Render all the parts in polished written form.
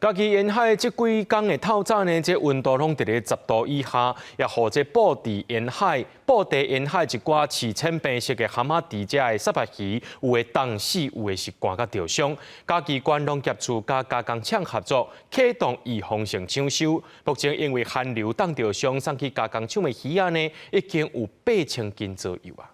家己沿海这几天的透早呢，这温度拢伫咧10度以下，也互这布地沿海一寡饲千变色的蛤蟆猪遮的沙白鱼，有的冻死，有的是寒甲掉伤。家己关农业处甲加工厂合作，启动预防性抢收。目前因为寒流冻掉伤，送去加工厂的鱼仔呢，已经有8000斤左右啊。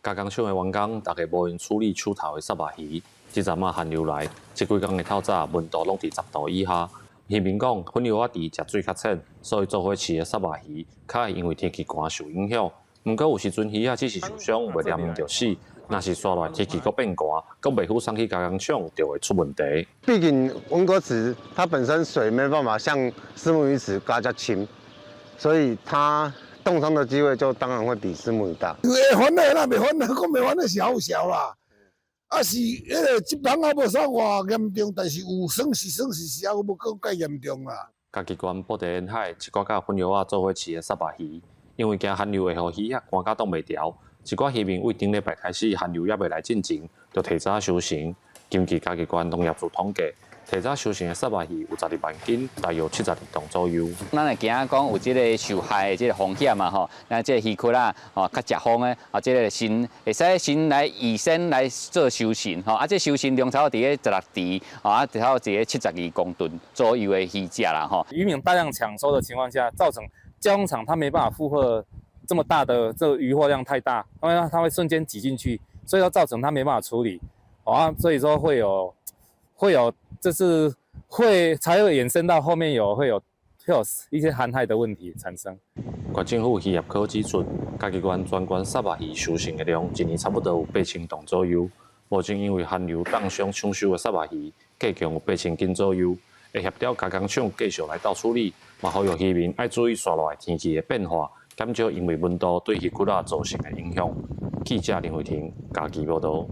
加工厂的员工大家无闲处理手头的沙白鱼。即阵啊寒流来，这几天的透早温度拢伫10度以下。渔民讲，粉油仔猪食水较浅，所以做伙饲的沙白鱼，较会因为天气寒受影响。毋过有时阵鱼仔只是受伤，袂黏面就死。若是刷来天气搁变寒，搁袂好送去加工厂，就会出问题。毕竟温哥池它本身水没办法像虱目鱼池加较清，所以它冻伤的机会就当然会比虱目鱼大。会烦的啦，袂烦的，讲袂烦的小啦。啊是，迄个疾病啊无啥偌严重，但是有算是也无讲介严重啦。家己关布地沿海一寡甲粉油仔做伙饲的沙白鱼，因为惊寒流会互鱼仔寒甲冻袂牢，一寡渔民为顶礼拜开始寒流还未来进前，就提早收成。根据家己关农业处统计，提早收成的沙白鱼有12万斤，大约72吨左右。咱会惊讲有即个受害的即个风险嘛吼，咱即个鱼窟啦，吼较食风的，即个先会使先来预先来做收成吼，这收成量差不多伫个16池，差不多伫个72公吨左右的鱼价啦吼。渔民大量抢收的情况下，造成加工厂它没办法负荷这么大的这个渔获量太大，它会瞬间挤进去，所以说造成它没办法处理，所以说会有，就是才会衍生到后面会有一些寒害的问题产生。县政府渔业科指出，家己县全县沙白鱼收成的量，一年差不多有8000吨左右。目前因为寒流冻伤抢收的沙白鱼，计共有8000斤左右，会协调加工厂继续来到处理，嘛呼吁渔民爱注意刷来天气的变化，减少因为温度对鱼骨仔造成的影响。记者林慧婷，家己报道。